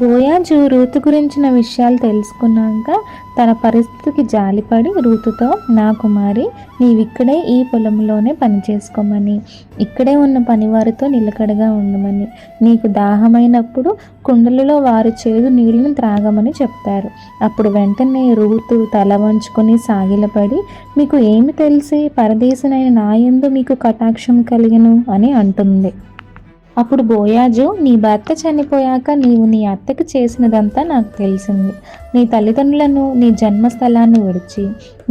బోయాజు Ruth గురించిన విషయాలు తెలుసుకున్నాక తన పరిస్థితికి జాలిపడి రూతుతో, నా కుమారి, నీవిక్కడే ఈ పొలంలోనే పని చేసుకోమని, ఇక్కడే ఉన్న పనివారితో నిలకడగా ఉండమని, నీకు దాహమైనప్పుడు కుండలలో వారు చేదు నీళ్లను త్రాగమని చెప్తారు. అప్పుడు వెంటనే రూతు తల వంచుకొని సాగిలపడి, మీకు ఏమి తెలిసి పరదేశినైన నా యందు మీకు కటాక్షం కలిగెను అని అంటుంది. అప్పుడు బోయాజు, నీ భర్త చనిపోయాక నీవు నీ అత్తకు చేసినదంతా నాకు తెలిసింది. నీ తల్లిదండ్రులను, నీ జన్మస్థలాన్ని విడిచి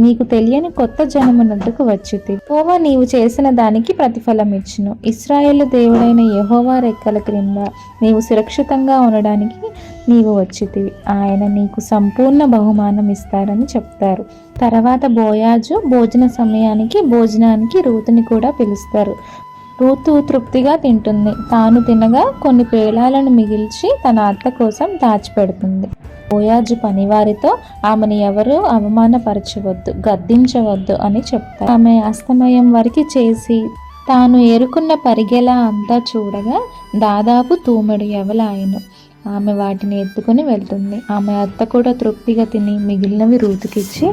నీకు తెలియని కొత్త జనమునొద్దకు వచ్చితి. యెహోవా నీవు చేసిన దానికి ప్రతిఫలం ఇచ్చును. ఇశ్రాయేలు దేవుడైన యెహోవా రెక్కల క్రింద నీవు సురక్షితంగా ఉండడానికి నీవు వచ్చితివి. ఆయన నీకు సంపూర్ణ బహుమానం ఇస్తారని చెప్తారు. తర్వాత బోయాజు భోజనానికి రూతుని కూడా పిలుస్తారు. రూతు తృప్తిగా తింటుంది. తాను తినగా కొన్ని పేలాలను మిగిల్చి తన అత్త కోసం దాచిపెడుతుంది. బోయాజు పనివారితో ఆమెను ఎవరూ అవమానపరచవద్దు, గద్దించవద్దు అని చెప్తారు. ఆమె అస్తమయం వరకు చేసి తాను ఏరుకున్న పరిగెల అంతా చూడగా దాదాపు తూమెడు యవలాయను. ఆమె వాటిని ఎత్తుకొని వెళ్తుంది. ఆమె అత్త కూడా తృప్తిగా తిని మిగిలినవి రూతుకిచ్చి,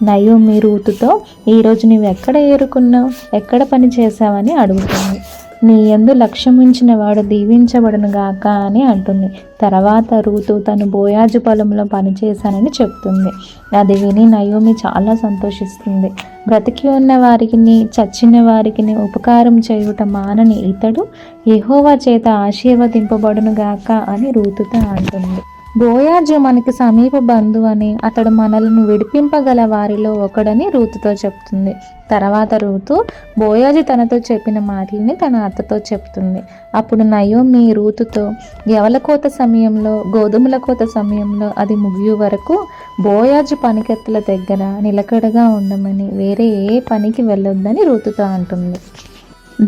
నయోమి రూతుతో, ఈరోజు నీవు ఎక్కడ ఏరుకున్నావు, ఎక్కడ పని చేశావని అడుగుతుంది. నీ యందు లక్ష్యమించిన వాడు దీవించబడును గాక అని అంటుంది. తర్వాత రూతు తను బోయాజు పొలంలో పనిచేశానని చెప్తుంది. అది విని నయోమి చాలా సంతోషిస్తుంది. బ్రతికి ఉన్న వారికి, చచ్చిన వారికి ఉపకారం చేయుట మానని ఇతడు యెహోవా చేత ఆశీర్వదింపబడును గాక అని రూతుతో అంటుంది. బోయాజు మనకి సమీప బంధువు అని, అతడు మనలను విడిపింపగల వారిలో ఒకడని రూతుతో చెప్తుంది. తర్వాత రూతు బోయాజు తనతో చెప్పిన మాటలని తన అత్తతో చెప్తుంది. అప్పుడు నయోమి రూతుతో, యవల కోత సమయంలో, గోధుమల కోత సమయంలో అది ముగియు వరకు బోయాజు పనికెత్తల దగ్గర నిలకడగా ఉండమని, వేరే ఏ పనికి వెళ్ళొద్దని రూతుతో అంటుంది.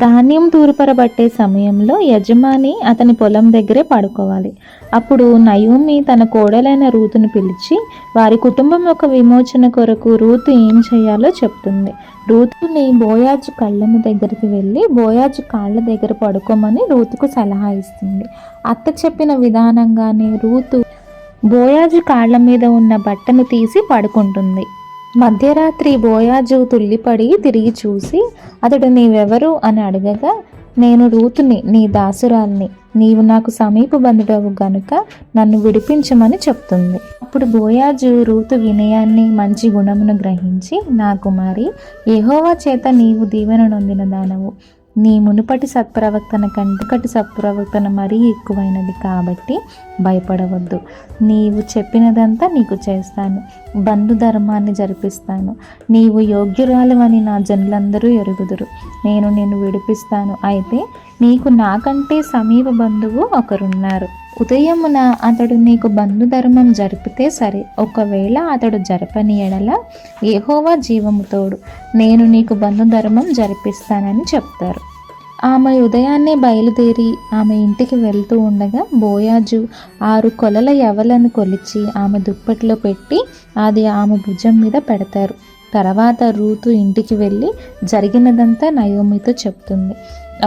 ధాన్యం తూర్పరబట్టే సమయంలో యజమాని అతని పొలం దగ్గరే పడుకోవాలి. అప్పుడు నయోమి తన కోడలైన రూతును పిలిచి వారి కుటుంబం యొక్క విమోచన కొరకు రూతు ఏం చేయాలో చెప్తుంది. రూతుని బోయాజు కళ్ళము దగ్గరికి వెళ్ళి బోయాజు కాళ్ళ దగ్గర పడుకోమని రూతుకు సలహా ఇస్తుంది. అత్త చెప్పిన విధానంగానే రూతు బోయాజు కాళ్ళ మీద ఉన్న బట్టను తీసి పడుకుంటుంది. మధ్యరాత్రి బోయాజు తుల్లిపడి తిరిగి చూసి అతడు నీవెవరు అని అడగగా, నేను రూతుని, నీ దాసురాల్ని, నీవు నాకు సమీప బంధుడవు గనుక నన్ను విడిపించమని చెప్తుంది. అప్పుడు బోయాజు రూతు వినయాన్ని, మంచి గుణమును గ్రహించి, నా కుమారి, యెహోవా చేత నీవు దీవెన నొందిన దానవు. నీ మునుపటి సత్ప్రవర్తన కంటే సత్ప్రవర్తన మరీ ఎక్కువైనది కాబట్టి భయపడవద్దు. నీవు చెప్పినదంతా నీకు చేస్తాను. బంధు ధర్మాన్ని జరిపిస్తాను. నీవు యోగ్యురాలవని నా జనులందరూ ఎరుగుదురు. నేను నిన్ను విడిపిస్తాను. అయితే నీకు నాకంటే సమీప బంధువు ఒకరున్నారు. ఉదయమున అతడు నీకు బంధు ధర్మం జరిపితే సరే, ఒకవేళ అతడు జరపని ఎడల యెహోవా జీవము తోడు, నేను నీకు బంధు ధర్మం జరిపిస్తానని చెప్తారు. ఆమె ఉదయాన్నే బయలుదేరి ఆమె ఇంటికి వెళ్తూ ఉండగా బోయాజు 6 కొలల యవలను కొలిచి ఆమె దుప్పట్లో పెట్టి అది ఆమె భుజం మీద పెడతారు. తర్వాత రూతు ఇంటికి వెళ్ళి జరిగినదంతా నయోమితో చెప్తుంది.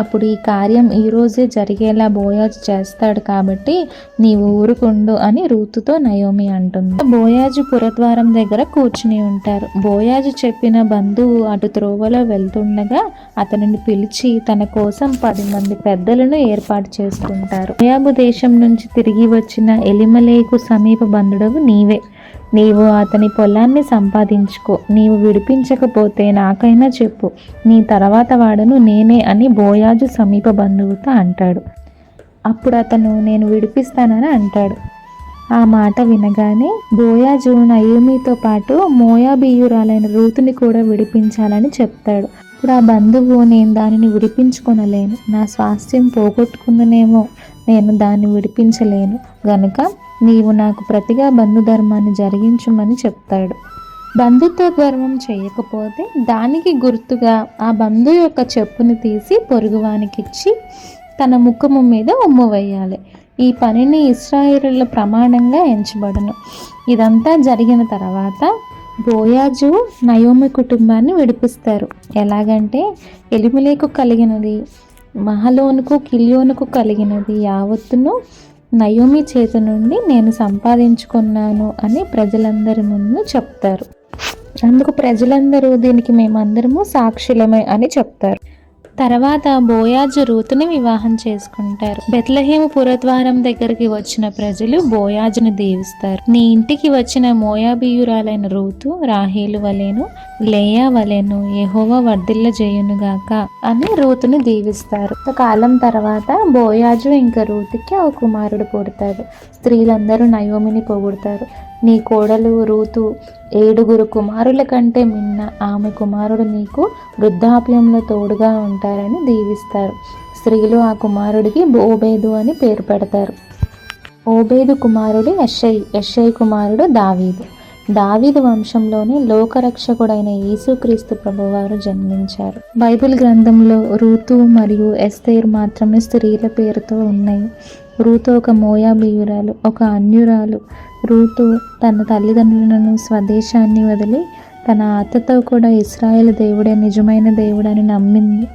అప్పుడు ఈ కార్యం ఈరోజే జరిగేలా బోయాజు చేస్తాడు కాబట్టి నీవు ఊరుకుండు అని రూతుతో నయోమి అంటుంది. బోయాజు పురద్వారం దగ్గర కూర్చుని ఉంటారు. బోయాజు చెప్పిన బంధువు అటు త్రోవలో వెళ్తుండగా అతనిని పిలిచి తన కోసం 10 మంది పెద్దలను ఏర్పాటు చేసుకుంటారు. మోయాబు దేశం నుంచి తిరిగి వచ్చిన ఎలిమలేకు సమీప బంధుడవు నీవే. నీవు అతని పొలాన్ని సంపాదించుకో. నీవు విడిపించకపోతే నాకైనా చెప్పు, నీ తర్వాత వాడను నేనే అని బోయాజు సమీప బంధువుతో అంటాడు. అప్పుడు అతను నేను విడిపిస్తానని అంటాడు. ఆ మాట వినగానే బోయాజు నయోమితో పాటు మోయాబీయురాలైన రూతుని కూడా విడిపించాలని చెప్తాడు. ఇప్పుడు ఆ బంధువు, నేను దానిని విడిపించుకొనలేను, నా స్వాస్థ్యం పోగొట్టుకుందనేమో, నేను దాన్ని విడిపించలేను గనుక నీవు నాకు ప్రతిగా బంధు ధర్మాన్ని జరిగించమని చెప్తాడు. బంధుత్వ ధర్మం చేయకపోతే దానికి గుర్తుగా ఆ బంధు యొక్క చెప్పుని తీసి పొరుగువానికిచ్చి తన ముఖము మీద ఉమ్ము వేయాలి. ఈ పనిని ఇశ్రాయేలుల ప్రమాణంగా ఎంచబడును. ఇదంతా జరిగిన తర్వాత బోయాజు నయోమి కుటుంబాన్ని విడిపిస్తారు. ఎలాగంటే ఎలిమెలెకు కలిగినది, మహలోనుకు కిల్యోనుకు కలిగినది యావత్తును నయోమి చేతి నుండి నేను సంపాదించుకున్నాను అని ప్రజలందరి ముందు చెప్తారు. అందుకు ప్రజలందరూ దీనికి మేమందరము సాక్షులమే అని చెప్తారు. తర్వాత బోయాజు రూతుని వివాహం చేసుకుంటారు. బెత్లెహేము పురద్వారం దగ్గరికి వచ్చిన ప్రజలు బోయాజును దీవిస్తారు. నీ ఇంటికి వచ్చిన మోయాబీయురాలైన రూతు రాహేలు వలెను లేయా వలెను యెహోవా వర్ధిల్ల చేయునుగాక అని రూతుని దీవిస్తారు. కాలం తర్వాత బోయాజు ఇంకా రూతుకి ఒక కుమారుడు పుడతాడు. స్త్రీలందరూ నయోమిని పొగుడతారు. నీ కోడలు రూతు 7 కుమారుల కంటే మిన్న ఆమె కుమారుడు నీకు వృద్ధాప్యంలో తోడుగా ఉంటారని దీవిస్తారు. స్త్రీలు ఆ కుమారుడికి ఓబేదు అని పేరు పెడతారు. ఓబేదు కుమారుడు యెషై కుమారుడు దావీదు వంశంలోనే లోకరక్షకుడైన యేసుక్రీస్తు ప్రభువారు జన్మించారు. బైబిల్ గ్రంథంలో రూతు మరియు ఎస్తేర్ మాత్రమే స్త్రీల పేరుతో ఉన్నాయి. రూతు ఒక మోయాబీయురాలు, ఒక అన్యురాలు. రూతు తన తల్లిదండ్రులను స్వదేశాన్ని వదిలి తన అత్తతో కూడా ఇశ్రాయేలు దేవుడే నిజమైన దేవుడని నమ్మింది.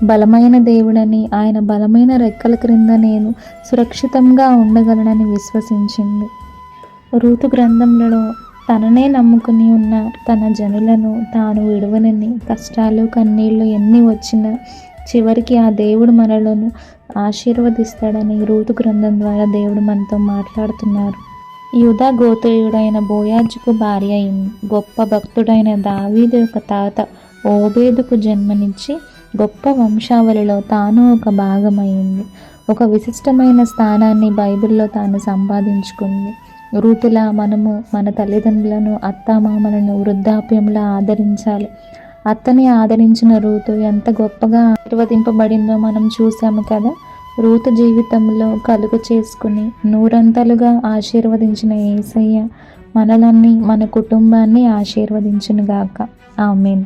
బలమైన దేవుడని, ఆయన బలమైన రెక్కల క్రింద నేను సురక్షితంగా ఉండగలనని విశ్వసించింది. రూతు గ్రంథంలో తననే నమ్ముకుని ఉన్న తన జనులను తాను విడువనని, కష్టాలు కన్నీళ్లు ఎన్ని వచ్చినా చివరికి ఆ దేవుడు మనలను ఆశీర్వదిస్తాడని రూతు గ్రంథం ద్వారా దేవుడు మనతో మాట్లాడుతున్నారు. యూదా గోత్రీయుడైన బోయాజుకు భార్య అయింది. గొప్ప భక్తుడైన దావీదు యొక్క తాత ఓబేదుకు జన్మనిచ్చి గొప్ప వంశావళిలో తాను ఒక భాగమైంది. ఒక విశిష్టమైన స్థానాన్ని బైబిల్లో తాను సంపాదించుకుంది. రూతులా మనము మన తల్లిదండ్రులను, అత్తామామలను వృద్ధాప్యంలో ఆదరించాలి. అత్తని ఆదరించిన రూతు ఎంత గొప్పగా ఆశీర్వదింపబడిందో మనం చూసాము కదా. రూతు జీవితంలో కలుగు చేసుకుని నూరంతలుగా ఆశీర్వదించిన యేసయ్య మనలన్నీ, మన కుటుంబాన్ని ఆశీర్వదించునుగాక. ఆమేన్.